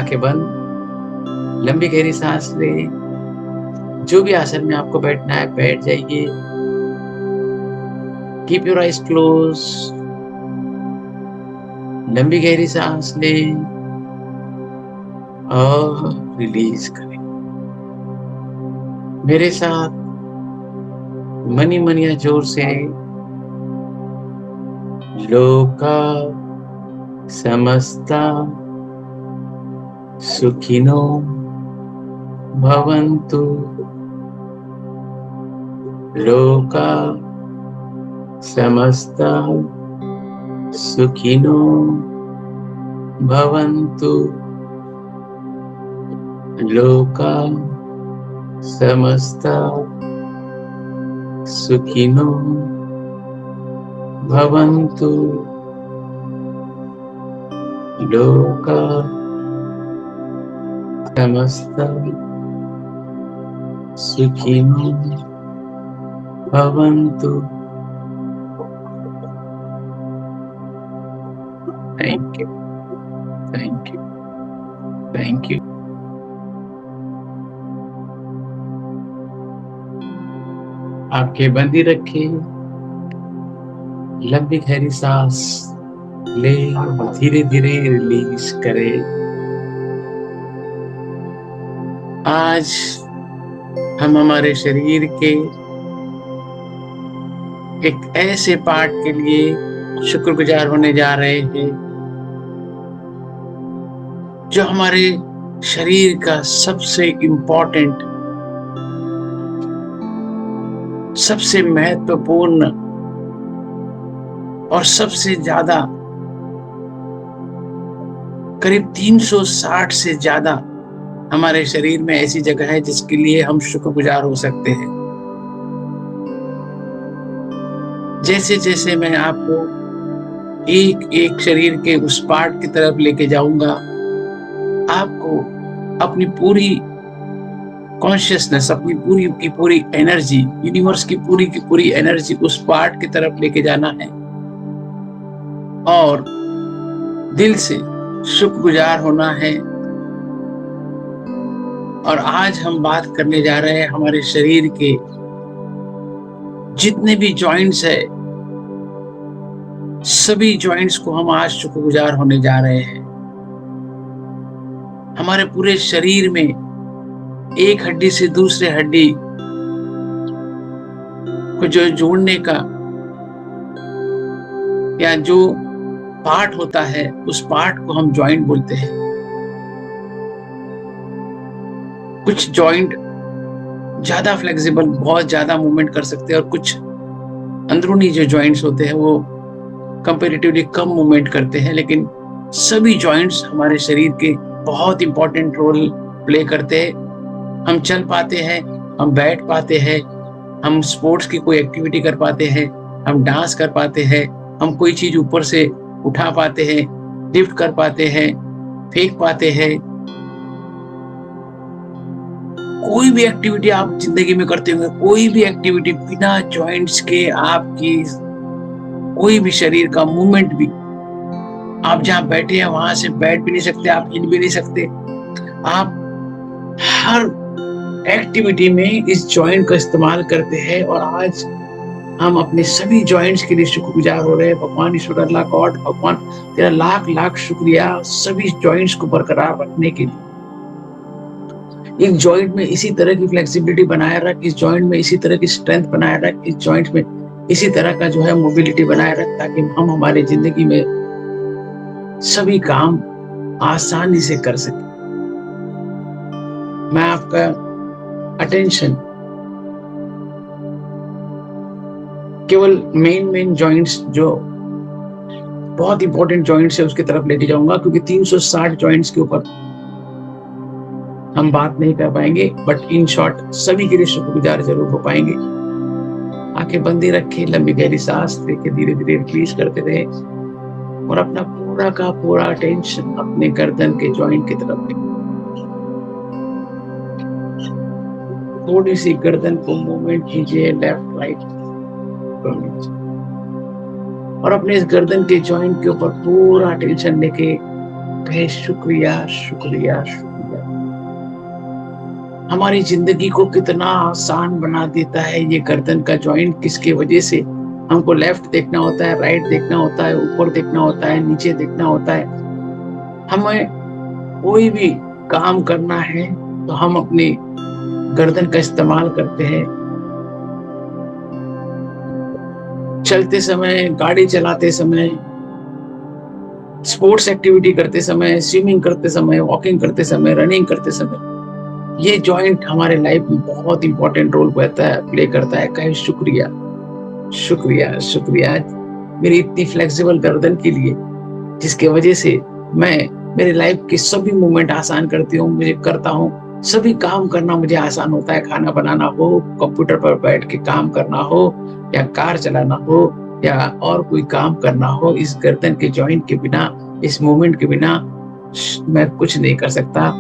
आंखें बंद, लंबी गहरी सांस ले। जो भी आसन में आपको बैठना है बैठ जाइए। Keep your eyes close. लंबी गहरी सांस ले और रिलीज करें। मेरे साथ मनी मनिया जोर से लोका समस्ता सुखिनो भवन्तु। लोका समस्ता सुखिनो भवन्तु। लोका समस्ता सुखिनो भवन्तु। लोका समस्ता सुखिनो भवन्तु। Thank you, thank you, thank you. आंखें बंदी रखें, लंबी गहरी सांस ले, धीरे धीरे रिलीज करें। आज हम हमारे शरीर के एक ऐसे पार्ट के लिए शुक्रगुजार होने जा रहे हैं जो हमारे शरीर का सबसे इम्पोर्टेंट, सबसे महत्वपूर्ण और सबसे ज्यादा, करीब 360 से ज्यादा हमारे शरीर में ऐसी जगह है जिसके लिए हम शुक्रगुजार हो सकते हैं। जैसे जैसे मैं आपको एक एक शरीर के उस पार्ट की तरफ लेके जाऊंगा, आपको अपनी पूरी कॉन्शियसनेस, अपनी पूरी की पूरी एनर्जी, यूनिवर्स की पूरी एनर्जी उस पार्ट की तरफ लेके जाना है और दिल से शुक्रगुजार होना है। और आज हम बात करने जा रहे हैं हमारे शरीर के जितने भी जॉइंट्स है, सभी जॉइंट्स को हम आज शुक्रगुजार होने जा रहे हैं। हमारे पूरे शरीर में एक हड्डी से दूसरे हड्डी को जो जोड़ने का या जो पार्ट होता है, उस पार्ट को हम जॉइंट बोलते हैं। कुछ जॉइंट ज्यादा फ्लेक्सिबल, बहुत ज्यादा मूवमेंट कर सकते हैं और कुछ अंदरूनी जो जॉइंट्स होते हैं वो कंपैरेटिवली कम मूवमेंट करते हैं। लेकिन सभी जॉइंट्स हमारे शरीर के बहुत इंपॉर्टेंट रोल प्ले करते हैं। हम चल पाते हैं, हम बैठ पाते हैं, हम स्पोर्ट्स की कोई एक्टिविटी कर पाते हैं, हम डांस कर पाते हैं, हम कोई चीज ऊपर से उठा पाते हैं, लिफ्ट कर पाते हैं, फेंक पाते हैं। कोई भी एक्टिविटी आप जिंदगी में करते होंगे, कोई भी एक्टिविटी बिना जॉइंट्स के आपकी कोई भी शरीर का मूवमेंट भी, आप जहां बैठे हैं वहां से बैठ भी नहीं सकते, आप हिल भी नहीं सकते। आप हर एक्टिविटी में इस जॉइंट का इस्तेमाल करते हैं और आज हम अपने सभी जॉइंट्स के लिए शुक्रगुजार हो रहे हैं। भगवान ईश्वर, अल्लाह, गॉड, भगवान तेरा लाख लाख शुक्रिया सभी जॉइंट्स को बरकरार रखने के लिए। इस जॉइंट में इसी तरह की फ्लेक्सिबिलिटी बनाए रख, इस जॉइंट में इसी तरह की स्ट्रेंथ बनाए रख, इस जॉइंट में इसी तरह का जो है मोबिलिटी बनाए रख, ताकि हम हमारी जिंदगी में सभी काम आसानी से कर सकें। मैं आपका अटेंशन केवल मेन जॉइंट्स, जो बहुत इंपॉर्टेंट जॉइंट्स है, उसकी तरफ लेके जाऊंगा, क्योंकि 360 जॉइंट्स के ऊपर हम बात नहीं कर पाएंगे, बट इन शॉर्ट सभी के लिए शुक्रगुजार जरूर हो पाएंगे। आंखें बंदी रखें, लंबी गहरी सांस लेके धीरे धीरे रिलीज करते रहे और अपना पूरा का पूरा अटेंशन अपने गर्दन के जॉइंट की तरफ लें। थोड़ी सी गर्दन को मूवमेंट कीजिए लेफ्ट राइट और अपने इस गर्दन के जॉइंट के ऊपर पूरा अटेंशन लेके कहे शुक्रिया शुक्रिया शुक्रिया। हमारी जिंदगी को कितना आसान बना देता है ये गर्दन का जॉइंट, किसके वजह से। हमको लेफ्ट देखना होता है, राइट देखना होता है, ऊपर देखना होता है, नीचे देखना होता है। हमें कोई भी काम करना है तो हम अपनी गर्दन का इस्तेमाल करते हैं। चलते समय, गाड़ी चलाते समय, स्पोर्ट्स एक्टिविटी करते समय, स्विमिंग करते समय, वॉकिंग करते समय, रनिंग करते समय, ये जॉइंट हमारे लाइफ में बहुत इंपॉर्टेंट रोल प्ले करता है। कहे शुक्रिया शुक्रिया शुक्रिया मेरी इतनी फ्लेक्सिबल गर्दन के लिए, जिसके वजह से मैं मेरे लाइफ के सभी मूवमेंट आसान करती हूँ, मुझे करता हूँ। सभी काम करना मुझे आसान होता है, खाना बनाना हो, कंप्यूटर पर बैठ के काम करना हो, या कार चलाना हो, या और कोई काम करना हो। इस गर्दन के जॉइंट के बिना, इस मूवमेंट के बिना मैं कुछ नहीं कर सकता।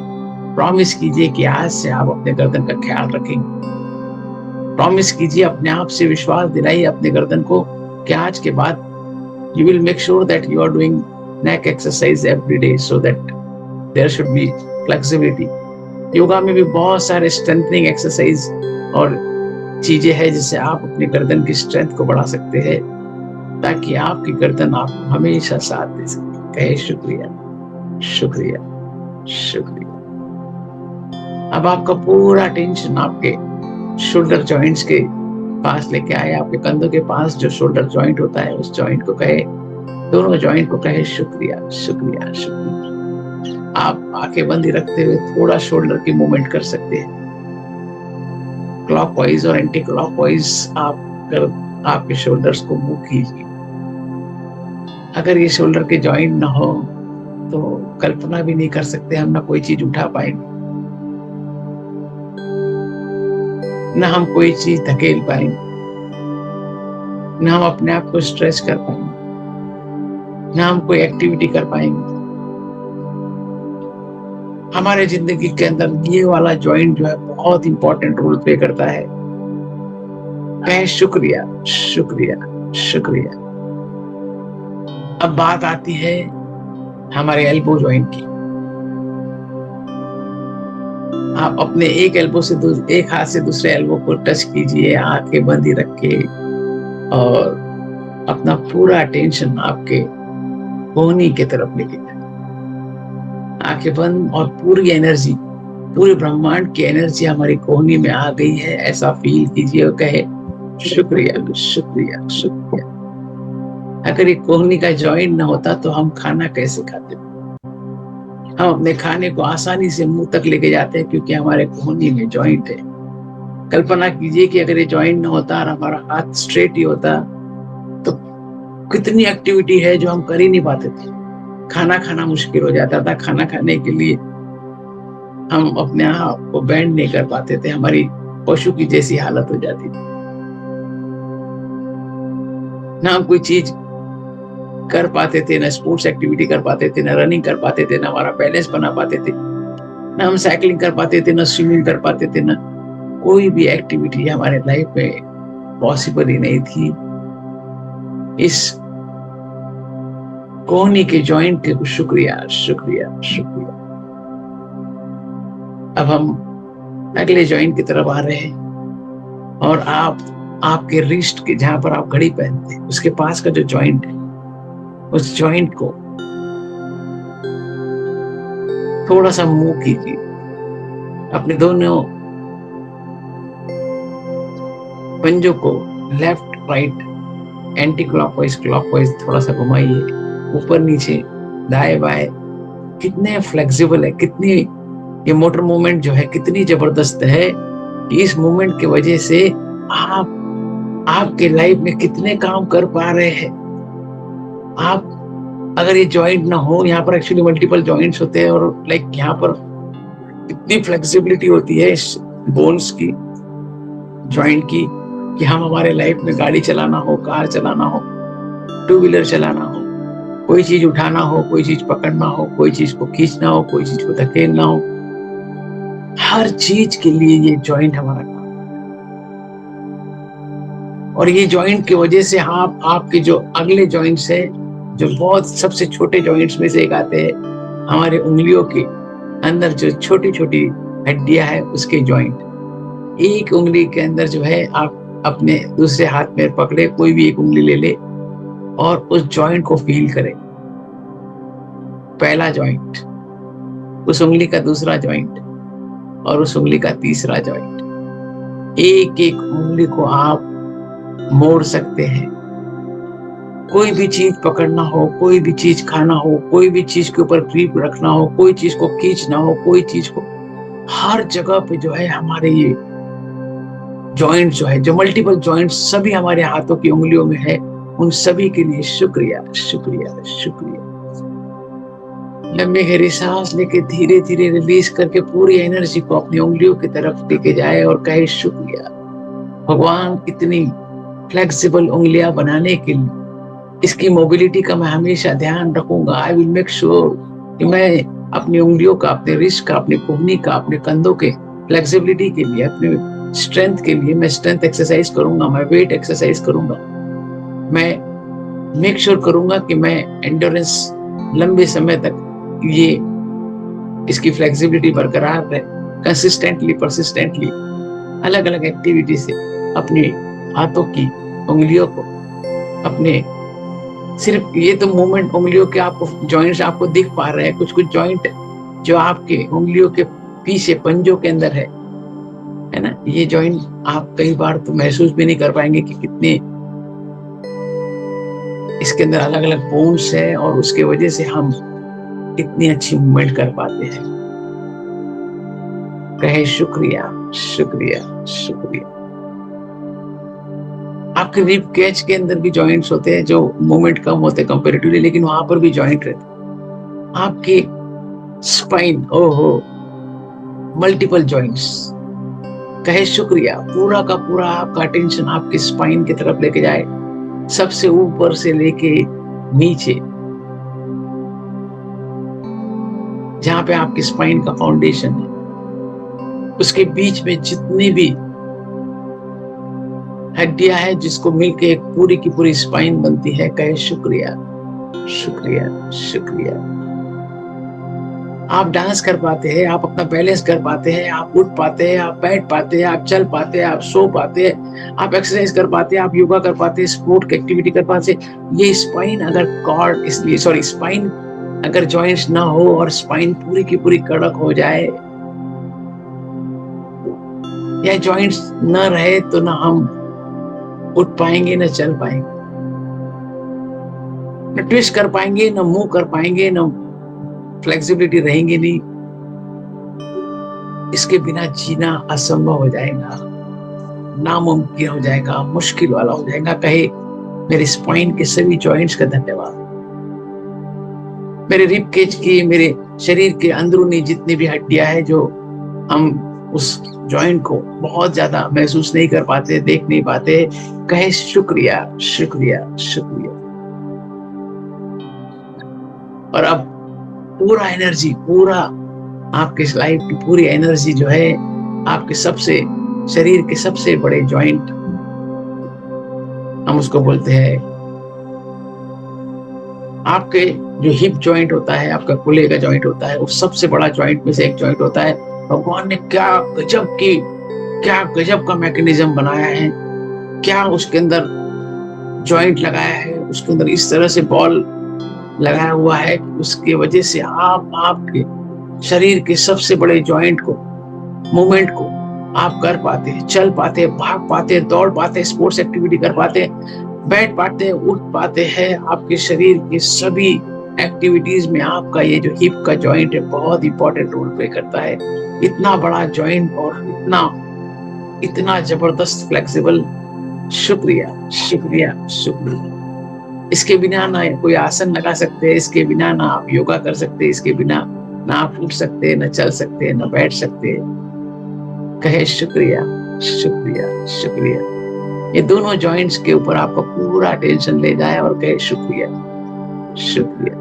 प्रॉमिस कीजिए कि आज से आप अपने गर्दन का ख्याल रखेंगे। प्रॉमिस कीजिए, अपने आप से विश्वास दिलाइए अपने गर्दन को कि आज के बाद you will make sure that you are doing neck exercise every day so that there should be flexibility. Yoga में भी बहुत सारे स्ट्रेंथनिंग एक्सरसाइज और चीजें हैं जिससे आप अपनी गर्दन की स्ट्रेंथ को बढ़ा सकते हैं, ताकि आपकी गर्दन आपको हमेशा साथ दे सके। कहे शुक्रिया शुक्रिया शुक्रिया। अब आपका पूरा टेंशन आपके शोल्डर जॉइंट्स के पास लेके आए, आपके कंधों के पास जो शोल्डर जॉइंट होता है उस जॉइंट को कहे, दोनों जॉइंट को कहे शुक्रिया शुक्रिया शुक्रिया। आप आंखें बंद ही रखते हुए थोड़ा शोल्डर की मूवमेंट कर सकते हैं, क्लॉकवाइज और एंटी क्लॉकवाइज आप आपके शोल्डर्स को मूव कीजिए। अगर ये शोल्डर के जॉइंट ना हो तो कल्पना भी नहीं कर सकते हम ना कोई चीज उठा पाएंगे, ना हम कोई चीज धकेल पाएंगे, ना हम अपने आप को स्ट्रेच कर पाएंगे, ना हम कोई एक्टिविटी कर पाएंगे। हमारे जिंदगी के अंदर ये वाला जॉइंट जो है बहुत इंपॉर्टेंट रोल प्ले करता है। कहे शुक्रिया शुक्रिया शुक्रिया। अब बात आती है हमारे एल्बो जॉइंट की। आप अपने एक एल्बो से एक हाथ से दूसरे एल्बो को टच कीजिए, आंखें बंद ही रख के, और अपना पूरा अटेंशन आपके कोहनी की तरफ लेके जाए। आंखें बंद और पूरी एनर्जी, पूरे ब्रह्मांड की एनर्जी हमारी कोहनी में आ गई है, ऐसा फील कीजिए और कहे शुक्रिया शुक्रिया शुक्रिया। अगर ये कोहनी का जॉइंट ना होता तो हम खाना कैसे खाते? हम अपने खाने को आसानी से मुंह तक लेके जाते हैं क्योंकि हमारे कोहनी में जॉइंट है। कल्पना कीजिए कि अगर ये जॉइंट ना होता और हमारा हाथ स्ट्रेट ही होता तो कितनी एक्टिविटी है जो हम कर ही नहीं पाते थे। खाना खाना मुश्किल हो जाता था, खाना खाने के लिए हम अपने आप को बैंड नहीं कर पाते थे, हमारी पशु की जैसी हालत हो जाती थी। ना हम कोई चीज कर पाते थे, ना स्पोर्ट्स एक्टिविटी कर पाते थे, ना रनिंग कर पाते थे, ना हमारा बैलेंस बना पाते थे, ना हम साइकिलिंग कर पाते थे, ना स्विमिंग कर पाते थे, ना कोई भी एक्टिविटी हमारे लाइफ में पॉसिबल ही नहीं थी। इस कोहनी के जॉइंट के शुक्रिया शुक्रिया शुक्रिया। अब हम अगले जॉइंट की तरफ आ रहे हैं, और आपके रिस्ट के जहां पर आप घड़ी पहनते हैं उसके पास का जो जॉइंट है, उस जॉइंट को थोड़ा सा मूव कीजिए। अपने दोनों पंजों को left right, anti clockwise clockwise थोड़ा सा घुमाइए, ऊपर नीचे दाएं बाएं। कितने फ्लेक्सिबल है, कितनी ये मोटर मूवमेंट जो है कितनी जबरदस्त है कि इस मूवमेंट की वजह से आप आपके लाइफ में कितने काम कर पा रहे हैं। आप अगर ये जॉइंट ना हो, यहाँ पर एक्चुअली मल्टीपल जॉइंट्स होते हैं, और यहाँ पर इतनी फ्लेक्सिबिलिटी होती है इस बोन्स की, जॉइंट की, कि हम हमारे लाइफ में गाड़ी चलाना हो, कार चलाना हो, टू व्हीलर चलाना हो, कोई चीज उठाना हो, कोई चीज पकड़ना हो, कोई चीज को खींचना हो, कोई चीज को धकेलना हो, हर चीज के लिए ये जॉइंट हमारा काम। और ये जॉइंट की वजह से आपके जो अगले जॉइंट्स है, जो बहुत सबसे छोटे जॉइंट्स में से एक आते हैं, हमारे उंगलियों के अंदर जो छोटी छोटी हड्डियां है उसके जॉइंट, एक उंगली के अंदर जो है आप अपने दूसरे हाथ में पकड़े, कोई भी एक उंगली ले ले और उस जॉइंट को फील करें। पहला जॉइंट, उस उंगली का दूसरा जॉइंट और उस उंगली का तीसरा जॉइंट। एक एक उंगली को आप मोड़ सकते हैं। कोई भी चीज पकड़ना हो, कोई भी चीज खाना हो, कोई भी चीज के ऊपर ग्रिप रखना हो, कोई चीज को खींचना हो, कोई चीज को, हर जगह पे जो है हमारे ये जॉइंट जो है, जो मल्टीपल जॉइंट सभी हमारे हाथों की उंगलियों में है, उन सभी के लिए शुक्रिया शुक्रिया शुक्रिया। लंबी गहरी सांस लेके धीरे धीरे रिलीज करके पूरी एनर्जी को अपनी उंगलियों की तरफ लेके जाए और कहे शुक्रिया भगवान, इतनी फ्लेक्सिबल उंगलियां बनाने के लिए, इसकी मोबिलिटी का मैं हमेशा ध्यान रखूंगा। आई विल मेक श्योर कि मैं अपनी उंगलियों का, अपने रिस्ट का, अपनी कोहनी का, अपने कंधों के फ्लेक्सिबिलिटी के लिए, अपने स्ट्रेंथ के लिए मैं स्ट्रेंथ एक्सरसाइज करूंगा, मैं वेट एक्सरसाइज करूंगा, मैं मेक श्योर करूंगा कि मैं एंड्योरेंस लंबे समय तक ये इसकी फ्लेक्सिबिलिटी बरकरार रहे। कंसिस्टेंटली, परसिस्टेंटली, अलग अलग एक्टिविटी से अपने हाथों की उंगलियों को, अपने सिर्फ ये तो मूवमेंट उंगलियों के आपको जॉइंट्स आपको दिख पा रहे हैं, कुछ कुछ जॉइंट जो आपके उंगलियों के पीछे पंजों के अंदर है ना, ये जॉइंट आप कई बार तो महसूस भी नहीं कर पाएंगे कि कितने इसके अंदर अलग अलग बोन्स है और उसके वजह से हम इतनी अच्छी मूवमेंट कर पाते हैं। कहे शुक्रिया शुक्रिया शुक्रिया। आपके रिब केज के अंदर भी जॉइंट्स होते हैं जो मूवमेंट कम होते हैं कंपैरेटिवली, लेकिन वहां पर भी जॉइंट रहते हैं। आपके स्पाइन, ओहो, मल्टीपल जॉइंट्स। कहे शुक्रिया, पूरा का पूरा आपका अटेंशन आपके स्पाइन की तरफ लेके जाए, सबसे ऊपर से लेके नीचे, जहां पे आपकी स्पाइन का फाउंडेशन है, उसके बीच में जितनी भी हड्डियां हैं जिसको मिलके एक पूरी की पूरी स्पाइन बनती है, कहे शुक्रिया शुक्रिया शुक्रिया। आप डांस कर पाते हैं, आप अपना बैलेंस कर पाते हैं, आप उठ पाते हैं, आप बैठ पाते हैं, आप चल पाते हैं, आप सो पाते हैं, आप एक्सरसाइज कर पाते हैं, आप योगा कर पाते हैं, स्पोर्ट की एक्टिविटी कर पाते हैं। ये स्पाइन अगर कॉर्ड, इसलिए सॉरी, स्पाइन अगर जॉइंट्स ना हो और स्पाइन पूरी की पूरी कड़क हो जाए या जॉइंट्स ना रहे तो ना हम उठ पाएंगे, ना चल पाएंगे, न ट्विस्ट कर पाएंगे, न मूव कर पाएंगे, न फ्लेक्सिबिलिटी रहेंगे नहीं। इसके बिना जीना असंभव हो जाएगा, नामुमकिन हो जाएगा, मुश्किल वाला हो जाएगा। कहे मेरे स्पाइन के सभी जॉइंट्स का धन्यवाद, मेरे रिब केज की, मेरे शरीर के अंदरूनी जितनी भी हड्डियां हैं जो हम उस जॉइंट को बहुत ज्यादा महसूस नहीं कर पाते, देख नहीं पाते, कहे शुक्रिया शुक्रिया शुक्रिया। और अब पूरा एनर्जी, पूरा आपके लाइफ की पूरी एनर्जी जो है आपके सबसे शरीर के सबसे बड़े जॉइंट, हम उसको बोलते हैं, आपके जो हिप जॉइंट होता है, आपका कुल्हे का जॉइंट होता है, वो सबसे बड़ा जॉइंट में से एक जॉइंट होता है। भगवान ने क्या गजब का मैकेनिज्म बनाया है, क्या उसके अंदर जॉइंट लगाया है, उसके अंदर इस तरह से बॉल लगाया हुआ है कि उसकी वजह से आप आपके शरीर के सबसे बड़े जॉइंट को, मूवमेंट को आप कर पाते हैं, चल पाते हैं, भाग पाते हैं, दौड़ पाते हैं, स्पोर्ट्स एक्टिविटी कर पाते हैं, बैठ पाते हैं, उठ पाते हैं। आपके शरीर के सभी एक्टिविटीज में आपका ये जो हिप का जॉइंट है बहुत इंपॉर्टेंट रोल प्ले करता है। इतना बड़ा जॉइंट और इतना जबरदस्त फ्लेक्सिबल, शुक्रिया शुक्रिया शुक्रिया। इसके बिना ना कोई आसन लगा सकते, इसके बिना ना आप योगा कर सकते, इसके बिना ना आप उठ सकते, ना चल सकते, ना बैठ सकते। कहे शुक्रिया शुक्रिया शुक्रिया। ये दोनों जॉइंट्स के ऊपर आपका पूरा अटेंशन ले जाए और कहे शुक्रिया शुक्रिया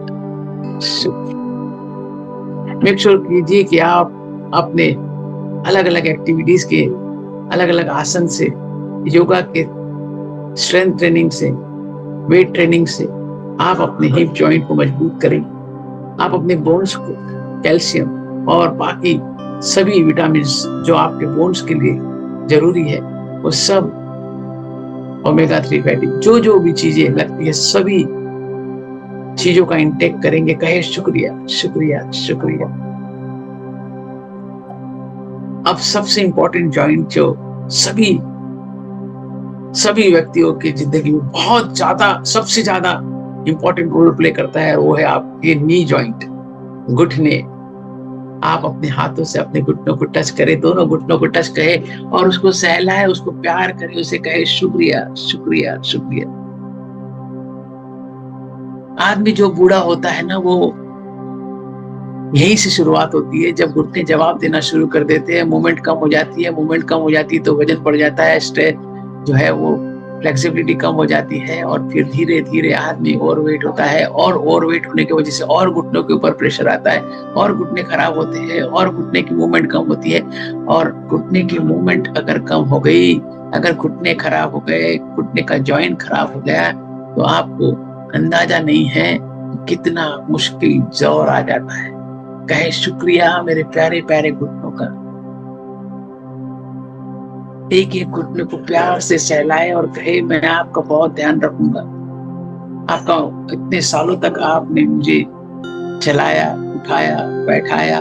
शुक्रिया। मेक श्योर कीजिए कि आप अपने अलग अलग एक्टिविटीज के, अलग अलग आसन से, योगा के स्ट्रेंथ ट्रेनिंग से, वेट ट्रेनिंग से आप अपने हिप जॉइंट को मजबूत करें। आप अपने बोन्स को कैल्शियम और बाकी सभी विटामिन जो आपके बोन्स के लिए जरूरी है, वो सब ओमेगा 3 फैटी जो भी चीजें लगती है, सभी चीजों का इंटेक करेंगे। कहे शुक्रिया शुक्रिया शुक्रिया। अब सबसे इंपॉर्टेंट जॉइंट जो सभी व्यक्तियों की जिंदगी में बहुत ज्यादा, सबसे ज्यादा इंपॉर्टेंट रोल प्ले करता है, वो है आपके नी जॉइंट, घुटने। आप अपने हाथों से अपने घुटनों को टच करें, दोनों घुटनों को टच करें और उसको सहलाए, उसको प्यार करें, उसे कहे शुक्रिया शुक्रिया शुक्रिया। आदमी जो बूढ़ा होता है ना, वो यहीं से शुरुआत होती है, जब घुटने जवाब देना शुरू कर देते हैं, मूवमेंट कम हो जाती है, मूवमेंट कम हो जाती है तो वजन बढ़ जाता है, स्ट्रेस जो है वो फ्लेक्सिबिलिटी कम हो जाती है और फिर धीरे धीरे आदमी ओवरवेट होता है, और ओवरवेट होने की वजह से और घुटनों के ऊपर प्रेशर आता है और घुटने खराब होते हैं और घुटने की मूवमेंट कम होती है। और घुटने की मूवमेंट अगर कम हो गई, अगर घुटने खराब हो गए, घुटने का जॉइंट खराब हो गया, तो आपको अंदाजा नहीं है कितना मुश्किल दौर आ जाता है। कहे शुक्रिया मेरे प्यारे प्यारे घुटनों का। एक एक घुटने को प्यार से सहलाए और कहे मैं आपका बहुत ध्यान रखूंगा। आपका इतने सालों तक आपने मुझे चलाया, उठाया, बैठाया,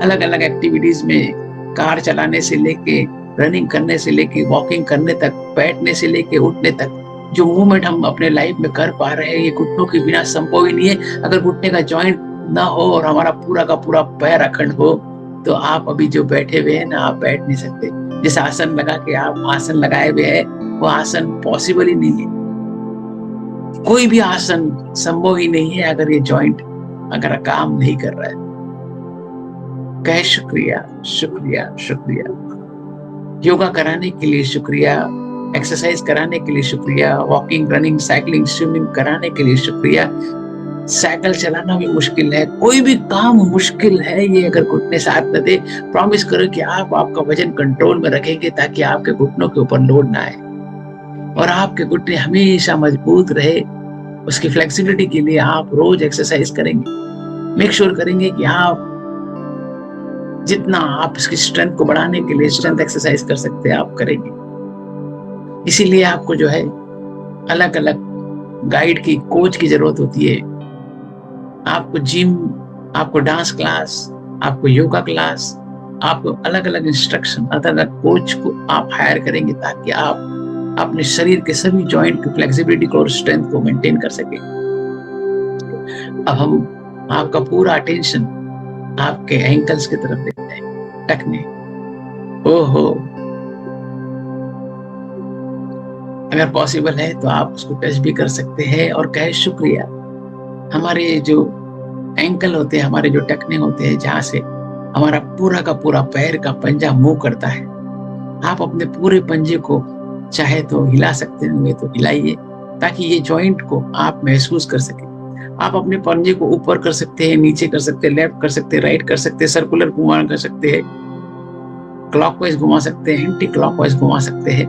अलग अलग एक्टिविटीज में, कार चलाने से लेके, रनिंग करने से लेके, वॉकिंग करने तक, बैठने से लेके उठने तक, जो मूवमेंट हम अपने लाइफ में कर पा रहे हैं, ये घुटनों के बिना संभव ही नहीं है। अगर घुटने का जॉइंट ना हो और हमारा पूरा का पूरा पैर अखंड हो, तो आप अभी जो बैठे हुए हैं ना, आप बैठ नहीं सकते। जिस आसन लगा के आप आसन लगाए हुए हैं, वो आसन पॉसिबल ही नहीं है। कोई भी आसन संभव ही नहीं है अगर ये जॉइंट अगर काम नहीं कर रहा है। कहे शुक्रिया शुक्रिया शुक्रिया। योगा कराने के लिए शुक्रिया, एक्सरसाइज कराने के लिए शुक्रिया, वॉकिंग, रनिंग, साइकिलिंग, स्विमिंग कराने के लिए शुक्रिया। साइकिल चलाना भी मुश्किल है, कोई भी काम मुश्किल है, ये अगर घुटने साथ न दे, प्रॉमिस करो कि आप आपका वजन कंट्रोल में रखेंगे ताकि आपके घुटनों के ऊपर लोड ना आए और आपके घुटने हमेशा मजबूत रहे। उसकी फ्लेक्सिबिलिटी के लिए आप रोज एक्सरसाइज करेंगे, मेक श्योर करेंगे कि आप जितना आप इसकी स्ट्रेंथ को बढ़ाने के लिए स्ट्रेंथ एक्सरसाइज कर सकते हैं, आप करेंगे। इसीलिए आपको जो है अलग अलग गाइड की, कोच की जरूरत होती है। आपको जिम, आपको डांस क्लास, आपको योगा क्लास, आपको अलग अलग इंस्ट्रक्शन, अलग अलग कोच को आप हायर करेंगे ताकि आप अपने शरीर के सभी जॉइंट की फ्लेक्सिबिलिटी को और स्ट्रेंथ को मेंटेन कर सके। अब हम आपका पूरा अटेंशन आपके एंकल्स की तरफ देते हैं, टकने। ओहो, अगर पॉसिबल है तो आप उसको टच भी कर सकते हैं और कहे शुक्रिया। हमारे जो एंकल होते हैं, हमारे जो टकने होते हैं, जहां से हमारा पूरा का पूरा पैर का पंजा मूव करता है, आप अपने पूरे पंजे को चाहे तो हिला सकते हैं, तो हिलाइए ताकि ये जॉइंट को आप महसूस कर सके। आप अपने पंजे को ऊपर कर सकते हैं, नीचे कर सकते हैं, लेफ्ट कर सकते हैं, राइट कर सकते हैं, सर्कुलर घुमा कर सकते हैं, क्लॉकवाइज घुमा सकते हैं, एंटी क्लॉकवाइज घुमा सकते हैं।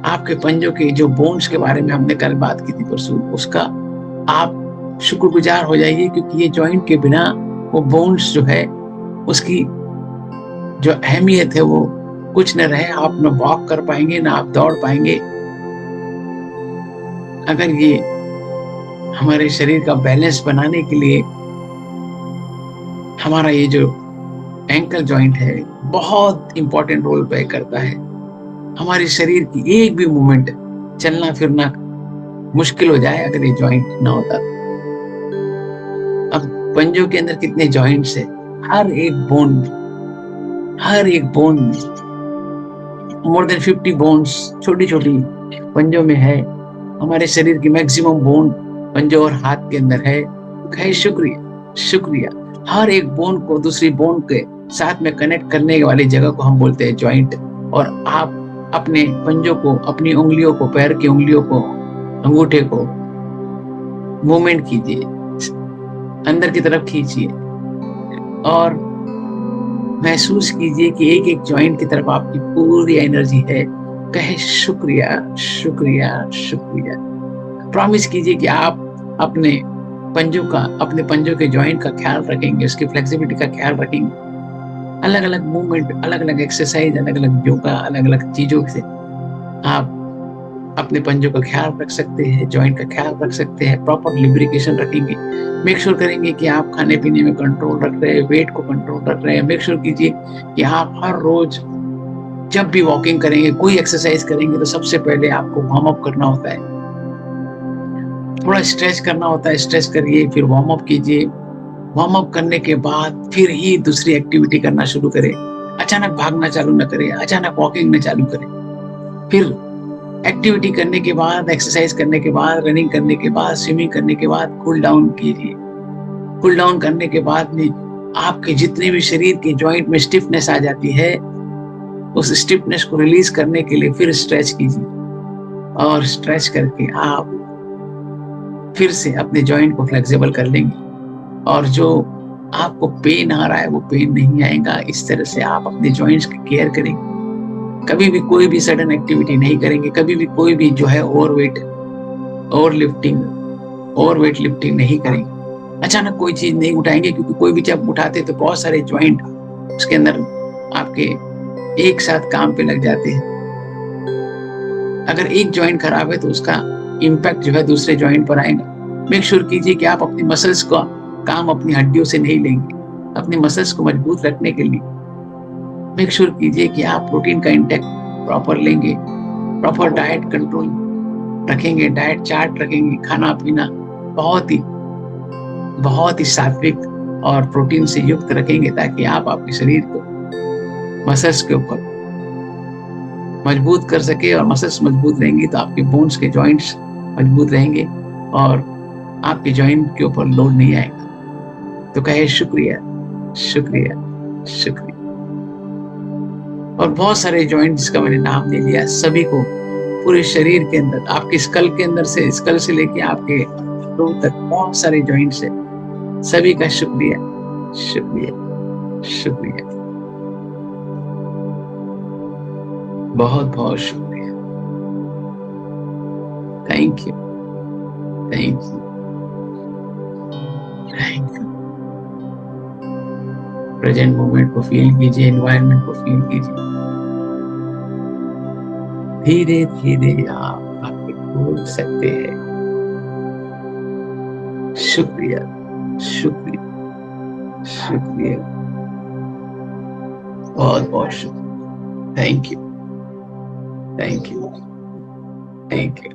आपके पंजों के जो बोन्स के बारे में हमने कल बात की थी परसों, उसका आप शुक्रगुजार हो जाइए, क्योंकि ये जॉइंट के बिना वो बोन्स जो है उसकी जो अहमियत है वो कुछ न रहे। आप न वॉक कर पाएंगे, ना आप दौड़ पाएंगे अगर ये हमारे शरीर का बैलेंस बनाने के लिए हमारा ये जो एंकल जॉइंट है बहुत इंपॉर्टेंट रोल प्ले करता है। हमारे शरीर की एक भी मूवमेंट, चलना फिरना मुश्किल हो जाए अगर ये जॉइंट ना होता। अब पंजों के अंदर कितने जॉइंट्स है, हर एक बोन मोर देन 50 बोन्स छोटी छोटी पंजों में है। हमारे शरीर की मैक्सिमम बोन पंजों और हाथ के अंदर है। कहे शुक्रिया शुक्रिया। हर एक बोन को दूसरी बोन के साथ में कनेक्ट करने वाली जगह को हम बोलते हैं जॉइंट। और आप अपने पंजों को, अपनी उंगलियों को, पैर की उंगलियों को, अंगूठे को मूवमेंट कीजिए, अंदर की तरफ खींचिए और महसूस कीजिए कि एक एक जॉइंट की तरफ आपकी पूरी एनर्जी है। कहे शुक्रिया शुक्रिया शुक्रिया। प्रॉमिस कीजिए कि आप अपने पंजों का, अपने पंजों के जॉइंट का ख्याल रखेंगे, उसकी फ्लेक्सिबिलिटी का ख्याल रखेंगे। अलग अलग मूवमेंट, अलग अलग एक्सरसाइज, अलग अलग योगा, अलग अलग चीजों से आप अपने पंजों का ख्याल रख सकते हैं, जॉइंट का ख्याल रख सकते हैं, प्रॉपर लिब्रिकेशन रखेंगे। मेक श्योर करेंगे कि आप खाने पीने में कंट्रोल रख रहे हैं, वेट को कंट्रोल रख रहे हैं। मेक श्योर कीजिए कि आप हर रोज जब भी वॉकिंग करेंगे, कोई एक्सरसाइज करेंगे, तो सबसे पहले आपको वार्म अप करना होता है, थोड़ा स्ट्रेच करना होता है। स्ट्रेच करिए, फिर वार्म अप कीजिए। वार्म अप करने के बाद फिर ही दूसरी एक्टिविटी करना शुरू करें। अचानक भागना चालू न करें, अचानक वॉकिंग न चालू करें। फिर एक्टिविटी करने के बाद, एक्सरसाइज करने के बाद, रनिंग करने के बाद, स्विमिंग करने के बाद कूल डाउन कीजिए। कूल डाउन करने के बाद में आपके जितने भी शरीर के जॉइंट में स्टिफनेस आ जाती है, उस स्टिफनेस को रिलीज करने के लिए फिर स्ट्रेच कीजिए, और स्ट्रेच करके आप फिर से अपने जॉइंट को फ्लेक्सिबल कर लेंगे, और जो आपको पेन आ रहा है वो पेन नहीं आएगा। इस तरह से आप अपने जॉइंट्स की केयर करेंगे। कभी भी कोई भी सडन एक्टिविटी नहीं करेंगे, कभी भी कोई भी जो है ओवर वेट लिफ्टिंग नहीं करेंगे। अचानक कोई चीज नहीं उठाएंगे, क्योंकि कोई भी जब उठाते तो बहुत सारे जॉइंट उसके अंदर आपके एक साथ काम पे लग जाते हैं। अगर एक जॉइंट खराब है तो उसका इम्पैक्ट जो है दूसरे जॉइंट पर आएगा। मेक श्योर कीजिए कि आप अपनी मसल्स का काम अपनी हड्डियों से नहीं लेंगे। अपनी मसल्स को मजबूत रखने के लिए मेक श्योर कीजिए कि आप प्रोटीन का इंटेक प्रॉपर लेंगे, प्रॉपर डाइट कंट्रोल रखेंगे, डाइट चार्ट रखेंगे। खाना पीना बहुत ही सात्विक और प्रोटीन से युक्त रखेंगे, ताकि आप आपके शरीर को मसल्स के ऊपर मजबूत कर सके। और मसल्स मजबूत रहेंगी तो आपके बोन्स के जॉइंट्स मजबूत रहेंगे, और आपके जॉइंट के ऊपर लोड नहीं आएगा। तो कहे शुक्रिया, शुक्रिया, शुक्रिया। और बहुत सारे जॉइंट जिसका मैंने नाम नहीं लिया, सभी को पूरे शरीर के अंदर, आपके स्कल के अंदर से, स्कल से लेके आपके रूम तक बहुत सारे जॉइंट्स है। सभी का शुक्रिया, शुक्रिया, शुक्रिया, बहुत बहुत शुक्रिया। Thank you, thank you, thank you. Present moment को फील कीजिए, एनवायरनमेंट को फील कीजिए। धीरे धीरे आप आगे खोल सकते हैं। शुक्रिया, शुक्रिया, शुक्रिया, बहुत बहुत शुक्रिया। Thank you, thank you, thank you.